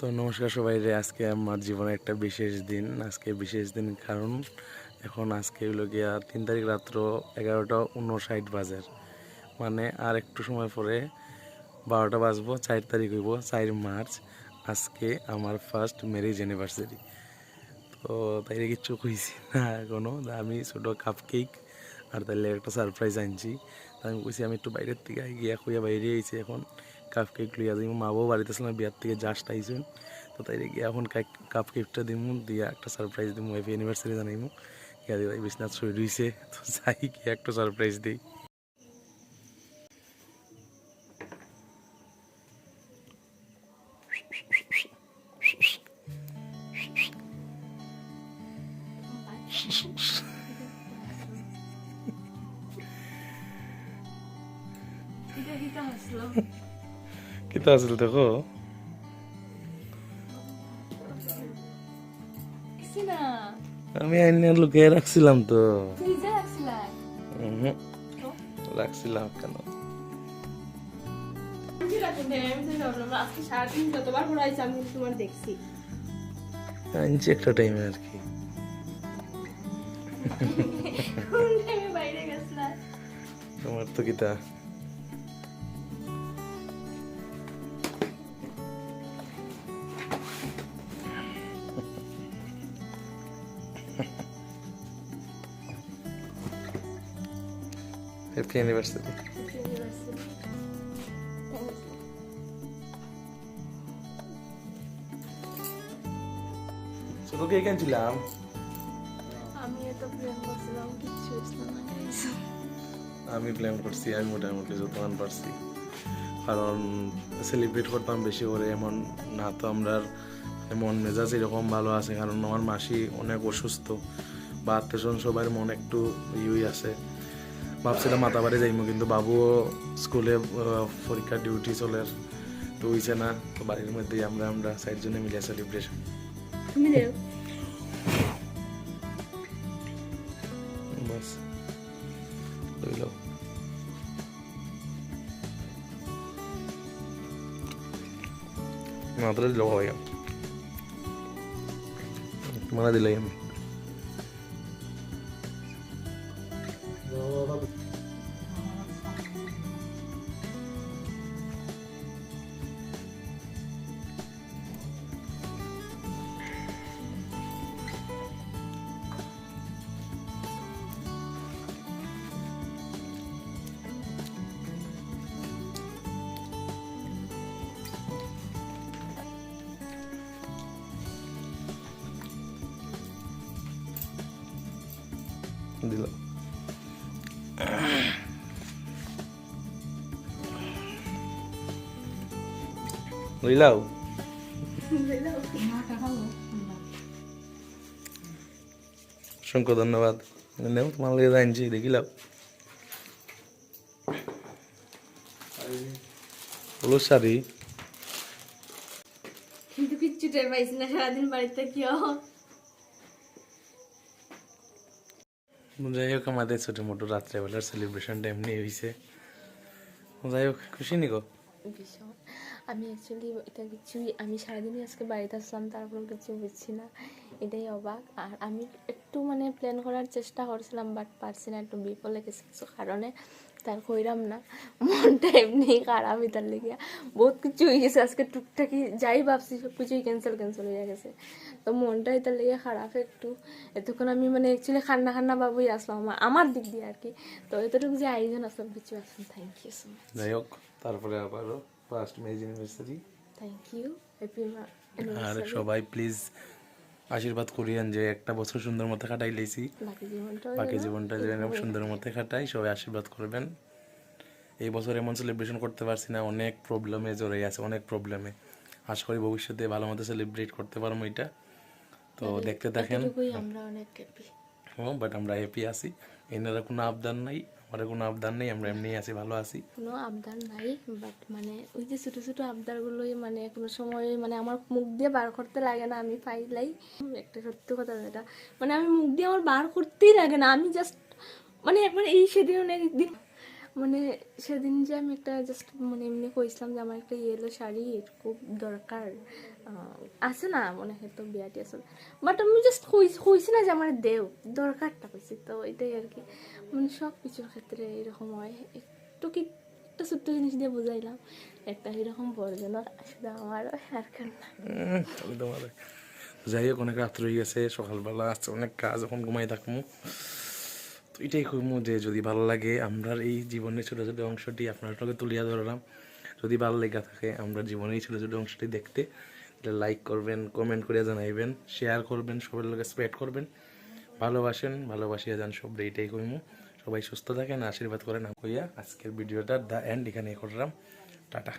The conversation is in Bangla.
তো নমস্কার সবাই রে, আজকে আমার জীবনে একটা বিশেষ দিন। আজকে বিশেষ দিন কারণ এখন আজকে হইল গিয়া 3 তারিখ রাত্র 11:59 বাজে, মানে আর একটু সময় পরে 12টা বাজবো। 4 তারিখ হইব, 4 মার্চ। আজকে আমার ফার্স্ট ম্যারেজ অ্যানিভার্সারি। তো তাই কিচ্ছু কইছি না এখনো। আমি ছোটো কাপ কেক আর তাইলে একটা সারপ্রাইজ আনছি। আমি কইছি আমি একটু বাইরের থেকে গিয়া কইয়া বাইরে আইছি, এখন কাপ কেক লইয়া যাই। মা বাবু বাড়িতে ছিলাম, বিয়ার থেকে জাস্ট আইসুন। তো তাই গিয়ে এখন কাপ কেকটা দিমু, দিয়া একটা সারপ্রাইজ দিমু, হ্যাপি অ্যানিভার্সারি জানাইমু। গিয়া দিয়ে বিশ্বনাথ শরীর রইছে, তো যাই গিয়ে একটা সারপ্রাইজ দিই। কিতা আছিল দেখো? আমি আইনে লুকিয়ে রাখছিলাম তো। রাখছিলাম কেন? আনছি একটা টাইমে আর কি। তোমার তো কিতা হ্যাপি অ্যানিভার্সারি। ছোট কেক আনছিলাম। আমি প্ল্যান করছি, আমি মোটামুটি যতক্ষণ পারছি, কারণ সেলিব্রেট করতাম বেশি করে এমন না। তো আমরা মন মেজাজ এরকম ভালো আছে, কারণ আমার মাসি অনেক অসুস্থ, বা আত্মীয়স্বজন সবার মন একটু ইউই আছে। ভাবছিলাম মাতাবাড়ি যাইমু, কিন্তু বাবুও স্কুলে পরীক্ষা ডিউটি চলে, তো হইছে না। তো বাড়ির মধ্যেই আমরা 4 জনে মিলে সেলিব্রেশন। বাস রইল। মাত্র দিল ভাই, মানে দিলাই আমি। দিল লইলাও। অসংখ্য ধন্যবাদ। নেও, তোমার লেগে আনছি, দেখিলাম। হলুদ শাড়ি, কিন্তু কিচ্ছু টের পাইছি না সারাদিন বাড়িতে কি যাই হোক আমাদের ছোটো মোটো রাত্রেবেলার সেলিব্রেশনটা এমনি হয়েছে। যাই হোক, খুশি নিকো? ভীষণ। আমি অ্যাকচুয়ালি এটা কিছুই, আমি সারাদিনই আজকে বাড়িতে আসলাম, তারপর কিছু বুঝছি না, এটাই অবাক। আর আমি একটু মানে প্ল্যান করার চেষ্টা করছিলাম, বাট পারছি না, একটু বিফলে গেছে কিছু কারণে, তার কইরাম না। মনটা এমনি খারাপ, তার লেগে বহুত কিছু হয়ে গেছে আজকে, টুকটাকি যাই ভাবছি সব কিছুই ক্যান্সেল হয়ে গেছে। তো মনটা এটার লেগে খারাপ একটু। এতক্ষণ আমি মানে অ্যাকচুয়ালি খান্না ভাবই আসলাম আমার দিক দিয়ে আর কি। তো এতটুকু যে আয়োজন আসলাম কিছু আসলাম, থ্যাংক ইউ সো মাচ। যাই হোক, তারপরে আবারও first marriage anniversary. Thank you, happy আর অ্যানিভার্সারি। সবাই প্লিজ আশীর্বাদ করিয়েন যে একটা বছর সুন্দর মতো কাটাই লেছি, বাকি জীবনটা যেন সুন্দর মতো কাটাই। সবাই আশীর্বাদ করবেন। এই বছর এমন সেলিব্রেশন করতে পারছি না, অনেক প্রবলেমে জড়াই আছে, অনেক প্রবলেমে। আশা করি ভবিষ্যতে ভালো মতো সেলিব্রেট করতে পারবো এটা। তো দেখতে থাকেন। আমরা অনেক হ্যাপি। বাট আমরা হ্যাপি আছি, এনারা কোনো আবদার নাই, আমার কোনো আবদার নেই, আমরা এমনি আছি, ভালো আছি। কোনো আবদার নাই, বাট মানে ওই যে ছোটো ছোটো আবদারগুলোই মানে কোনো সময় মানে আমার মুখ দিয়ে বার করতে লাগে না, আমি পাইলাই। একটা সত্যি কথা যেটা মানে আমি মুখ দিয়ে আমার বার করতেই লাগে না, আমি জাস্ট মানে একবার এই সেদিন একদিন মানে সেদিন যে আমি একটা জাস্ট মানে এমনি কইছিলাম যে আমার একটা ইয়েলো শাড়ির খুব দরকার আছে না মনে হয় তো বিয়াটি আসলে, বাট আমি জাস্ট কইছি না যে আমার দেও দরকারটা কইছি, তো এটাই আর কি। মানে সব কিছুর ক্ষেত্রে এরকম হয়, একটু কি একটা ছোট্ট জিনিস দিয়ে বুঝাইলাম, একটা এরকম বড়জনের আসলে আমার আর কেন না। আমি তোমার যাই হোক, অনেক রাত্র হয়ে গেছে, সকালবেলা আজকে অনেক কাজ, এখন ঘুমাই থাকবো। তো এটাই খুবই যে যদি ভালো লাগে আমরা এই জীবনের ছোটো ছোটো অংশটি আপনার সঙ্গে তুলিয়া ধরলাম। যদি ভালো লেগে থাকে আমরা জীবনের এই ছোটো ছোটো অংশটি দেখতে, তাহলে লাইক করবেন, কমেন্ট করে জানাইবেন, শেয়ার করবেন, সবার লোকে স্প্রেড করবেন। ভালোবাসেন, ভালোবাসিয়া যান সব, এইটাই কইমু। সবাই সুস্থ থাকেন, আশীর্বাদ করেন কইয়া আজকের ভিডিওটা দ্য এন্ড এখানে করলাম। টাটা।